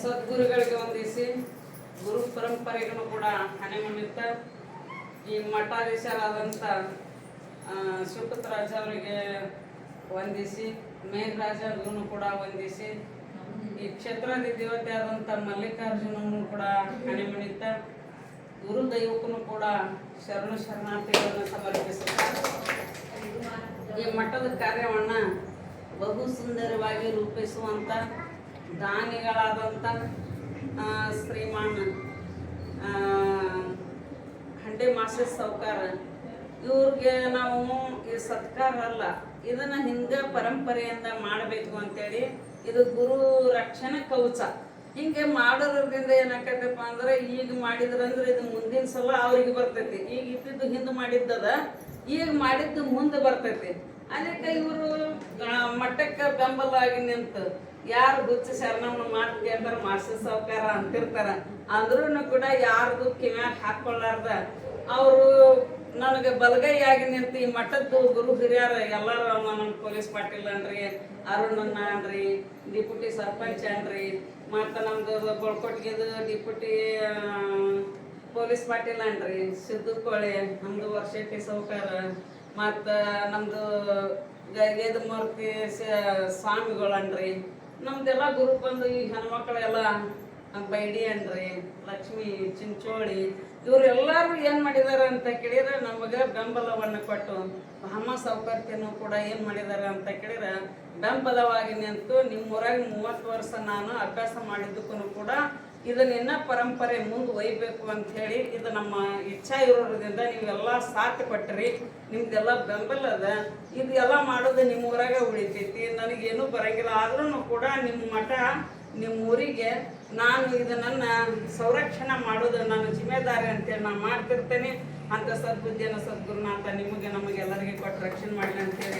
ಸದ್ಗುರುಗಳಿಗೆ ವಂದಿಸಿ ಗುರು ಪರಂಪರೆಗೂ ಕೂಡ ಹಣೆಮಣಿತ ಈ ಮಠಾಧೀಶರಾದಂಥ ಶಿವಪುತ್ರರಾಜ ಅವರಿಗೆ ವಂದಿಸಿ ಮೇಘರಾಜ ಅವ್ರಿಗೂ ಕೂಡ ವಂದಿಸಿ ಈ ಕ್ಷೇತ್ರದ ದೇವತೆ ಆದಂಥ ಮಲ್ಲಿಕಾರ್ಜುನನ್ನು ಕೂಡ ಹಣೆಮಣಿತ ಗುರು ದೈವಕ್ಕೂ ಕೂಡ ಶರಣ ಶರಣಾರ್ಥಿಗಳನ್ನು ಸಮರ್ಪಿಸುತ್ತಾರೆ. ಈ ಮಠದ ಕಾರ್ಯವನ್ನು ಬಹು ಸುಂದರವಾಗಿ ರೂಪಿಸುವಂಥ ದಾನಿಗಳಾದಂಥ ಶ್ರೀಮಾನ್ ಹಂಡೆ ಮಾಸ್ಟರ್ ಸಾವ್ಕಾರ ಇವ್ರಿಗೆ ನಾವು ಈ ಸತ್ಕಾರ ಅಲ್ಲ, ಇದನ್ನ ಹಿಂಗೆ ಪರಂಪರೆಯಿಂದ ಮಾಡಬೇಕು ಅಂತೇಳಿ ಇದು ಗುರು ರಕ್ಷಣೆ ಕವಚ. ಹಿಂಗೆ ಮಾಡೋದ್ರಿಂದ ಏನಾಕೈತಪ್ಪ ಅಂದ್ರೆ ಈಗ ಮಾಡಿದ್ರಂದ್ರೆ ಇದು ಮುಂದಿನ ಸಲ ಅವ್ರಿಗೆ ಬರ್ತೈತಿ. ಈಗ ಇದ್ದಿದ್ದು ಹಿಂದೆ ಮಾಡಿದ್ದದ, ಈಗ ಮಾಡಿದ್ದು ಮುಂದೆ ಬರ್ತೈತಿ. ಅದಕ್ಕೆ ಇವರು ಮಠಕ್ಕೆ ಬೆಂಬಲವಾಗಿ ನಿಂತು ಯಾರು ಹುಚ್ಚ ಶರಣವನ್ನು ಮಾಡ್ತೀವಿ ಅಂತಾರೆ ಮಾಸ್ಟರ್ ಸಾವ್ಕಾರ ಅಂತಿರ್ತಾರ. ಅಂದ್ರೂ ಕೂಡ ಯಾರ್ದು ಕಿವ್ಯಾಗ ಹಾಕೊಳ್ಳಾರ್ದ ಅವರು ನನಗೆ ಬಲಗೈಯಾಗಿ ನಿಂತು ಈ ಮಠದ್ದು ಗುರು ಹಿರಿಯರ ಎಲ್ಲರೂ ನಮ್ಮ ಪೊಲೀಸ್ ಪಾಟೀಲ್ ಅನ್ರಿ, ಅರುಣಣ್ಣ ಅನ್ರಿ, ಡಿಪ್ಯೂಟಿ ಸರ್ಪಂಚ್ ಅನ್ರಿ, ಮತ್ತು ನಮ್ದು ಬಳ್ಕೊಟ್ಟಿಗೆದು ಡಿಪ್ಯೂಟಿ ಪೊಲೀಸ್ ಪಾಟೀಲ್ ಅನ್ರಿ, ಸಿದ್ದು ಕೋಳೆ, ನಮ್ದು ವರ್ಷೆಟ್ಟಿ ಸಾವ್ಕಾರ, ಮತ್ತು ನಮ್ದು ವೇದಮೂರ್ತಿ ಸ್ವಾಮಿಗಳನ್ರಿ, ನಮ್ದೆಲ್ಲ ಗುರು ಬಂದು ಈ ಹೆಣ್ಮಕ್ಳೆಲ್ಲ ಬೈಡಿ ಅನ್ರಿ, ಲಕ್ಷ್ಮಿ ಚಿಂಚೋಳಿ, ಇವರೆಲ್ಲರೂ ಏನು ಮಾಡಿದ್ದಾರೆ ಅಂತ ಕೇಳಿದ್ರೆ ನಮಗೆ ಬೆಂಬಲವನ್ನು ಕೊಟ್ಟು ಮಹಮ್ಮ ಸಾವ್ಕಾರ್ತಿನೂ ಕೂಡ ಏನು ಮಾಡಿದ್ದಾರೆ ಅಂತ ಕೇಳಿದ್ರೆ ಬೆಂಬಲವಾಗಿ ನಿಂತು ನಿಮ್ಮೂರಾಗ 30 ವರ್ಷ ನಾನು ಅಭ್ಯಾಸ ಮಾಡಿದ್ದಕ್ಕೂ ಕೂಡ ಇದನ್ನ ಇನ್ನೂ ಪರಂಪರೆ ಮುಂದೆ ಒಯ್ಯಬೇಕು ಅಂತ ಹೇಳಿ ಇದು ನಮ್ಮ ಇಚ್ಛಾ ಇರೋದ್ರಿಂದ ನೀವೆಲ್ಲ ಸಾಥ್ ಕೊಟ್ರಿ, ನಿಮ್ದೆಲ್ಲ ಬೆಂಬಲ ಅದ. ಇದು ಎಲ್ಲ ಮಾಡೋದು ನಿಮ್ಮ ಊರಾಗ ಉಳಿತೈತಿ, ನನಗೇನು ಬರಂಗಿಲ್ಲ. ಆದ್ರೂ ಕೂಡ ನಿಮ್ಮ ಮಠ ನಿಮ್ಮ ಊರಿಗೆ ನಾನು ಇದನ್ನ ಸಂರಕ್ಷಣೆ ಮಾಡೋದು ನನ್ನ ಜಿಮ್ಮೆದಾರಿ ಅಂತೇಳಿ ನಾನು ಮಾಡ್ತಿರ್ತೇನೆ. ಅಂತ ಸದ್ಬುದ್ಧಿಯನ್ನು ಸದ್ಗುರುನಾಥ ನಿಮಗೆ ನಮಗೆಲ್ಲರಿಗೆ ಕೊಟ್ಟು ರಕ್ಷಣೆ ಮಾಡಲಿ ಅಂತೇಳಿ